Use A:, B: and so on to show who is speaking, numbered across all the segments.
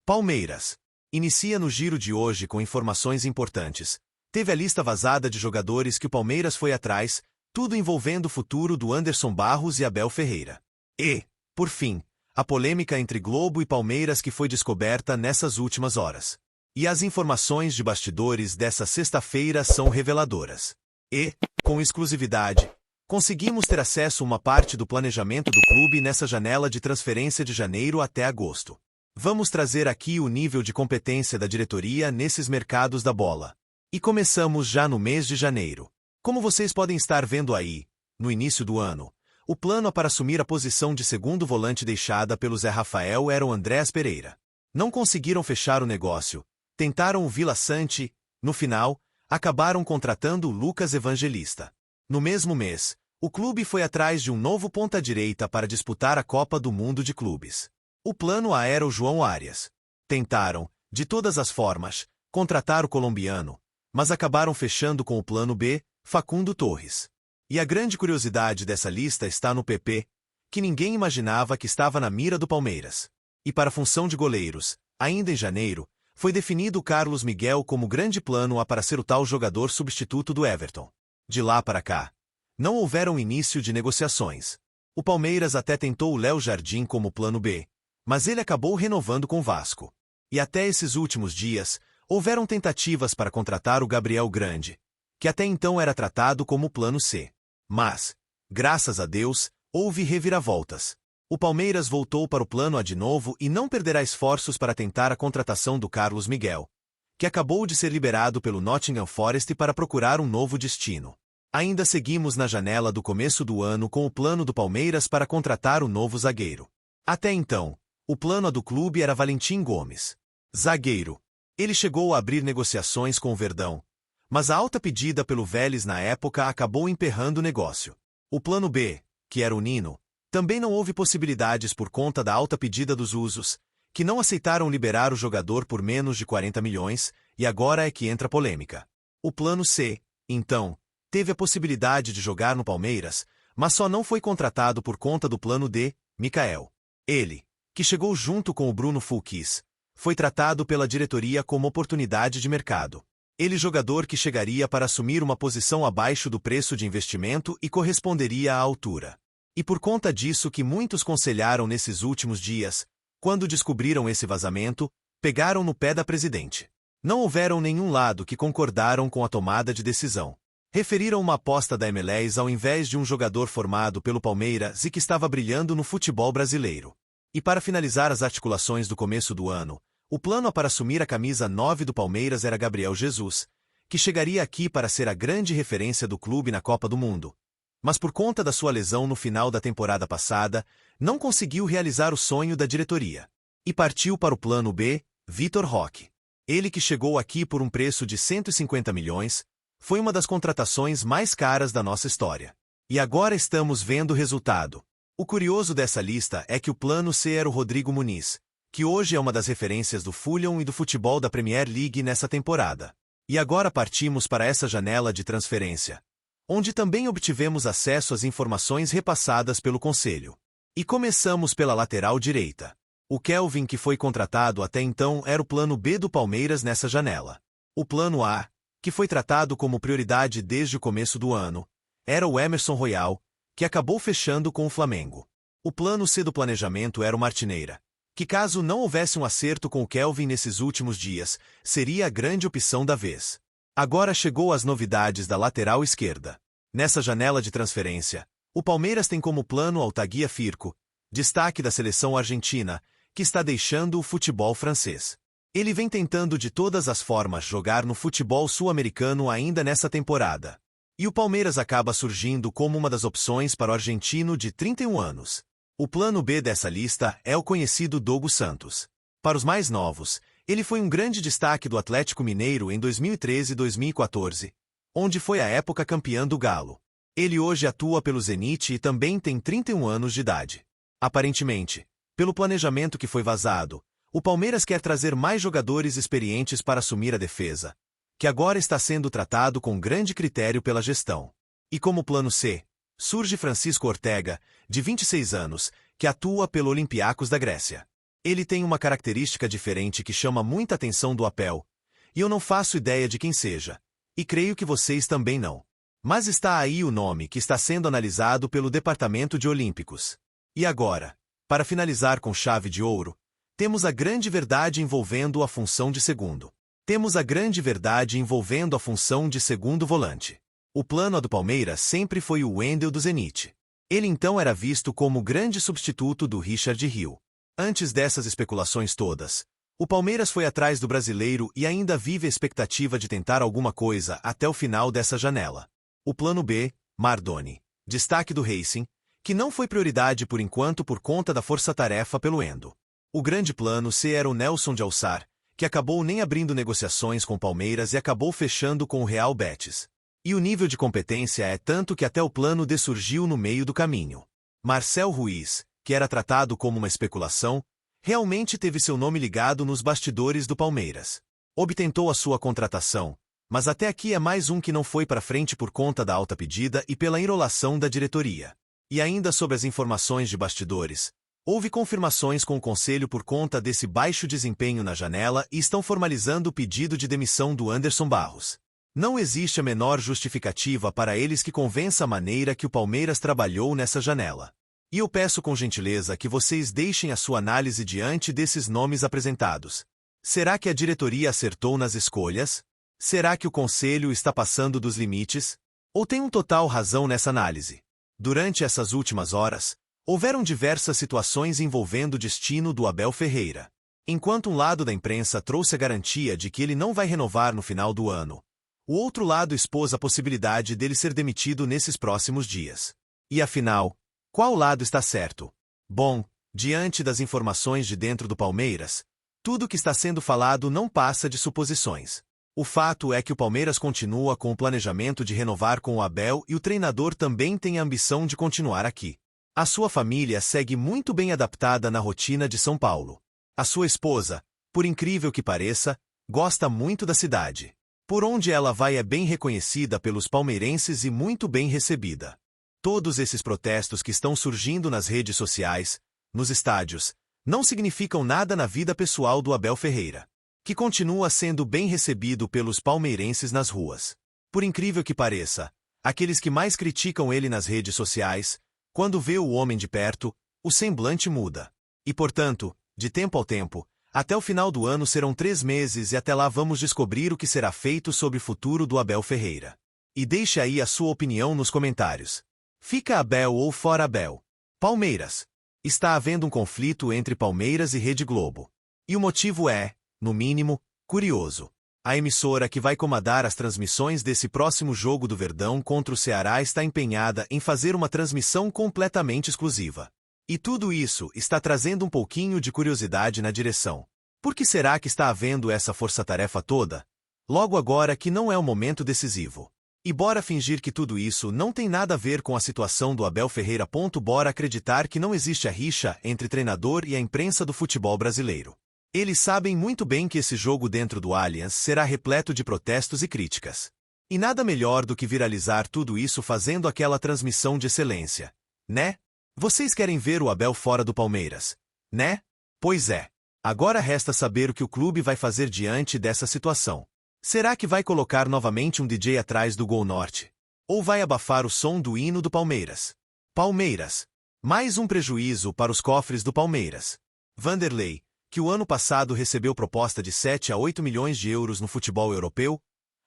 A: Palmeiras. Inicia no giro de hoje com informações importantes. Teve a lista vazada de jogadores que o Palmeiras foi atrás, tudo envolvendo o futuro do Anderson Barros e Abel Ferreira. E, por fim, a polêmica entre Globo e Palmeiras que foi descoberta nessas últimas horas. E as informações de bastidores dessa sexta-feira são reveladoras. E, com exclusividade, conseguimos ter acesso a uma parte do planejamento do clube nessa janela de transferência de janeiro até agosto. Vamos trazer aqui o nível de competência da diretoria nesses mercados da bola. E começamos já no mês de janeiro. Como vocês podem estar vendo aí, no início do ano, o plano para assumir a posição de segundo volante deixada pelo Zé Rafael era o Andréas Pereira. Não conseguiram fechar o negócio, tentaram o Vila Sante, no final, acabaram contratando o Lucas Evangelista. No mesmo mês, o clube foi atrás de um novo ponta-direita para disputar a Copa do Mundo de Clubes. O plano A era o João Arias. Tentaram, de todas as formas, contratar o colombiano, mas acabaram fechando com o plano B, Facundo Torres. E a grande curiosidade dessa lista está no PP, que ninguém imaginava que estava na mira do Palmeiras. E para a função de goleiros, ainda em janeiro, foi definido o Carlos Miguel como grande plano A para ser o tal jogador substituto do Everton. De lá para cá, não houveram início de negociações. O Palmeiras até tentou o Léo Jardim como plano B, mas ele acabou renovando com o Vasco. E até esses últimos dias, houveram tentativas para contratar o Gabriel Grande, que até então era tratado como plano C. Mas, graças a Deus, houve reviravoltas. O Palmeiras voltou para o plano A de novo e não perderá esforços para tentar a contratação do Carlos Miguel, que acabou de ser liberado pelo Nottingham Forest para procurar um novo destino. Ainda seguimos na janela do começo do ano com o plano do Palmeiras para contratar o novo zagueiro. Até então, o plano A do clube era Valentim Gomes. Zagueiro. Ele chegou a abrir negociações com o Verdão, mas a alta pedida pelo Vélez na época acabou emperrando o negócio. O plano B, que era o Nino, também não houve possibilidades por conta da alta pedida dos Usos, que não aceitaram liberar o jogador por menos de 40 milhões, e agora é que entra a polêmica. O plano C, então, teve a possibilidade de jogar no Palmeiras, mas só não foi contratado por conta do plano D, Mikael. Ele, que chegou junto com o Bruno Fulquis, foi tratado pela diretoria como oportunidade de mercado. Ele jogador que chegaria para assumir uma posição abaixo do preço de investimento e corresponderia à altura. E por conta disso que muitos conselharam nesses últimos dias, quando descobriram esse vazamento, pegaram no pé da presidente. Não houveram nenhum lado que concordaram com a tomada de decisão. Referiram uma aposta da MLS ao invés de um jogador formado pelo Palmeiras e que estava brilhando no futebol brasileiro. E para finalizar as articulações do começo do ano, o plano A para assumir a camisa 9 do Palmeiras era Gabriel Jesus, que chegaria aqui para ser a grande referência do clube na Copa do Mundo. Mas por conta da sua lesão no final da temporada passada, não conseguiu realizar o sonho da diretoria. E partiu para o plano B, Vitor Roque. Ele que chegou aqui por um preço de 150 milhões, foi uma das contratações mais caras da nossa história. E agora estamos vendo o resultado. O curioso dessa lista é que o plano C era o Rodrigo Muniz, que hoje é uma das referências do Fulham e do futebol da Premier League nessa temporada. E agora partimos para essa janela de transferência, onde também obtivemos acesso às informações repassadas pelo Conselho. E começamos pela lateral direita. O Kelvin que foi contratado até então era o plano B do Palmeiras nessa janela. O plano A, que foi tratado como prioridade desde o começo do ano, era o Emerson Royal, que acabou fechando com o Flamengo. O plano C do planejamento era o Martineira, que caso não houvesse um acerto com o Kelvin nesses últimos dias, seria a grande opção da vez. Agora chegou as novidades da lateral esquerda. Nessa janela de transferência, o Palmeiras tem como plano Altagia Firko, destaque da seleção argentina, que está deixando o futebol francês. Ele vem tentando de todas as formas jogar no futebol sul-americano ainda nessa temporada. E o Palmeiras acaba surgindo como uma das opções para o argentino de 31 anos. O plano B dessa lista é o conhecido Douglas Santos. Para os mais novos, ele foi um grande destaque do Atlético Mineiro em 2013 e 2014, onde foi a época campeã do Galo. Ele hoje atua pelo Zenit e também tem 31 anos de idade. Aparentemente, pelo planejamento que foi vazado, o Palmeiras quer trazer mais jogadores experientes para assumir a defesa, que agora está sendo tratado com grande critério pela gestão. E como plano C, surge Francisco Ortega, de 26 anos, que atua pelo Olympiacos da Grécia. Ele tem uma característica diferente que chama muita atenção do Apel, e eu não faço ideia de quem seja. E creio que vocês também não. Mas está aí o nome que está sendo analisado pelo Departamento de Olímpicos. E agora, para finalizar com chave de ouro, temos a grande verdade envolvendo a função de segundo. Temos a grande verdade envolvendo a função de segundo volante. O plano do Palmeiras sempre foi o Wendel do Zenit. Ele então era visto como o grande substituto do Richard Hill. Antes dessas especulações todas, o Palmeiras foi atrás do brasileiro e ainda vive a expectativa de tentar alguma coisa até o final dessa janela. O plano B, Mardoni, destaque do Racing, que não foi prioridade por enquanto por conta da força-tarefa pelo Endo. O grande plano C era o Nelson de Alçar, que acabou nem abrindo negociações com o Palmeiras e acabou fechando com o Real Betis. E o nível de competência é tanto que até o plano D surgiu no meio do caminho. Marcel Ruiz, que era tratado como uma especulação, realmente teve seu nome ligado nos bastidores do Palmeiras. Obtentou a sua contratação, mas até aqui é mais um que não foi para frente por conta da alta pedida e pela enrolação da diretoria. E ainda sobre as informações de bastidores, houve confirmações com o conselho por conta desse baixo desempenho na janela e estão formalizando o pedido de demissão do Anderson Barros. Não existe a menor justificativa para eles que convença a maneira que o Palmeiras trabalhou nessa janela. E eu peço com gentileza que vocês deixem a sua análise diante desses nomes apresentados. Será que a diretoria acertou nas escolhas? Será que o conselho está passando dos limites? Ou tem total razão nessa análise? Durante essas últimas horas, houveram diversas situações envolvendo o destino do Abel Ferreira. Enquanto um lado da imprensa trouxe a garantia de que ele não vai renovar no final do ano, o outro lado expôs a possibilidade dele ser demitido nesses próximos dias. E afinal, qual lado está certo? Bom, diante das informações de dentro do Palmeiras, tudo que está sendo falado não passa de suposições. O fato é que o Palmeiras continua com o planejamento de renovar com o Abel e o treinador também tem a ambição de continuar aqui. A sua família segue muito bem adaptada na rotina de São Paulo. A sua esposa, por incrível que pareça, gosta muito da cidade. Por onde ela vai é bem reconhecida pelos palmeirenses e muito bem recebida. Todos esses protestos que estão surgindo nas redes sociais, nos estádios, não significam nada na vida pessoal do Abel Ferreira, que continua sendo bem recebido pelos palmeirenses nas ruas. Por incrível que pareça, aqueles que mais criticam ele nas redes sociais, quando vê o homem de perto, o semblante muda. E portanto, de tempo ao tempo, até o final do ano serão 3 meses e até lá vamos descobrir o que será feito sobre o futuro do Abel Ferreira. E deixe aí a sua opinião nos comentários. Fica Abel ou fora Abel? Palmeiras. Está havendo um conflito entre Palmeiras e Rede Globo. E o motivo é, no mínimo, curioso. A emissora que vai comandar as transmissões desse próximo jogo do Verdão contra o Ceará está empenhada em fazer uma transmissão completamente exclusiva. E tudo isso está trazendo um pouquinho de curiosidade na direção. Por que será que está havendo essa força-tarefa toda? Logo agora que não é o momento decisivo. E bora fingir que tudo isso não tem nada a ver com a situação do Abel Ferreira. Bora acreditar que não existe a rixa entre treinador e a imprensa do futebol brasileiro. Eles sabem muito bem que esse jogo dentro do Allianz será repleto de protestos e críticas. E nada melhor do que viralizar tudo isso fazendo aquela transmissão de excelência, né? Vocês querem ver o Abel fora do Palmeiras, né? Pois é. Agora resta saber o que o clube vai fazer diante dessa situação. Será que vai colocar novamente um DJ atrás do Gol Norte? Ou vai abafar o som do hino do Palmeiras? Palmeiras. Mais um prejuízo para os cofres do Palmeiras. Vanderlei, que o ano passado recebeu proposta de 7 a 8 milhões de euros no futebol europeu,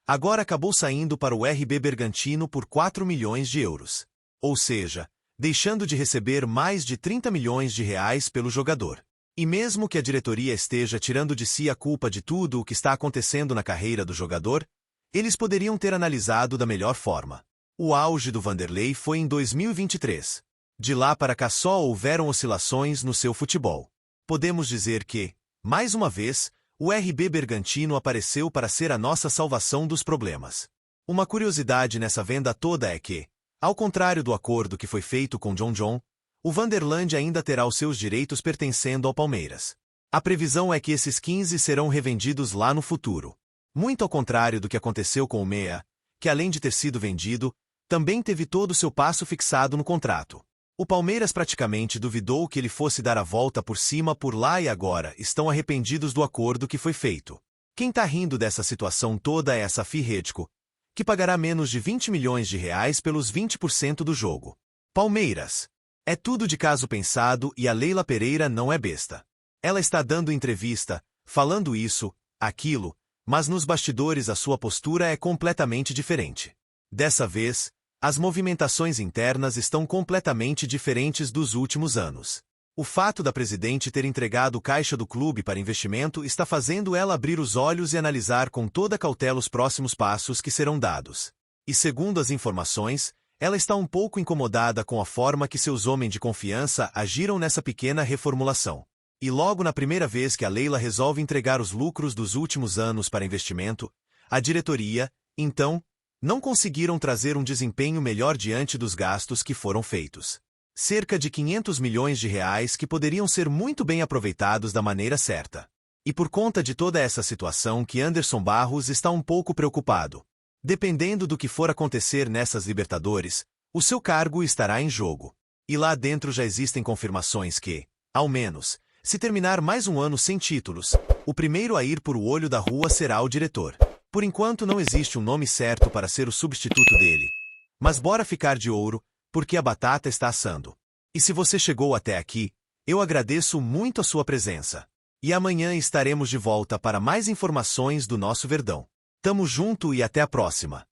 A: agora acabou saindo para o RB Bergantino por 4 milhões de euros. Ou seja, deixando de receber mais de 30 milhões de reais pelo jogador. E mesmo que a diretoria esteja tirando de si a culpa de tudo o que está acontecendo na carreira do jogador, eles poderiam ter analisado da melhor forma. O auge do Vanderlei foi em 2023. De lá para cá só houveram oscilações no seu futebol. Podemos dizer que, mais uma vez, o RB Bergantino apareceu para ser a nossa salvação dos problemas. Uma curiosidade nessa venda toda é que, ao contrário do acordo que foi feito com John, o Vanderland ainda terá os seus direitos pertencendo ao Palmeiras. A previsão é que esses 15 serão revendidos lá no futuro. Muito ao contrário do que aconteceu com o Meia, que além de ter sido vendido, também teve todo o seu passo fixado no contrato. O Palmeiras praticamente duvidou que ele fosse dar a volta por cima por lá e agora estão arrependidos do acordo que foi feito. Quem tá rindo dessa situação toda é a Safi Redco, que pagará menos de 20 milhões de reais pelos 20% do jogo. Palmeiras. É tudo de caso pensado e a Leila Pereira não é besta. Ela está dando entrevista, falando isso, aquilo, mas nos bastidores a sua postura é completamente diferente. Dessa vez, as movimentações internas estão completamente diferentes dos últimos anos. O fato da presidente ter entregado o caixa do clube para investimento está fazendo ela abrir os olhos e analisar com toda cautela os próximos passos que serão dados. E segundo as informações, ela está um pouco incomodada com a forma que seus homens de confiança agiram nessa pequena reformulação. E logo na primeira vez que a Leila resolve entregar os lucros dos últimos anos para investimento, a diretoria, então, não conseguiram trazer um desempenho melhor diante dos gastos que foram feitos. Cerca de 500 milhões de reais que poderiam ser muito bem aproveitados da maneira certa. E por conta de toda essa situação que Anderson Barros está um pouco preocupado. Dependendo do que for acontecer nessas Libertadores, o seu cargo estará em jogo. E lá dentro já existem confirmações que, ao menos, se terminar mais um ano sem títulos, o primeiro a ir por o olho da rua será o diretor. Por enquanto não existe um nome certo para ser o substituto dele. Mas bora ficar de ouro, porque a batata está assando. E se você chegou até aqui, eu agradeço muito a sua presença. E amanhã estaremos de volta para mais informações do nosso Verdão. Tamo junto e até a próxima.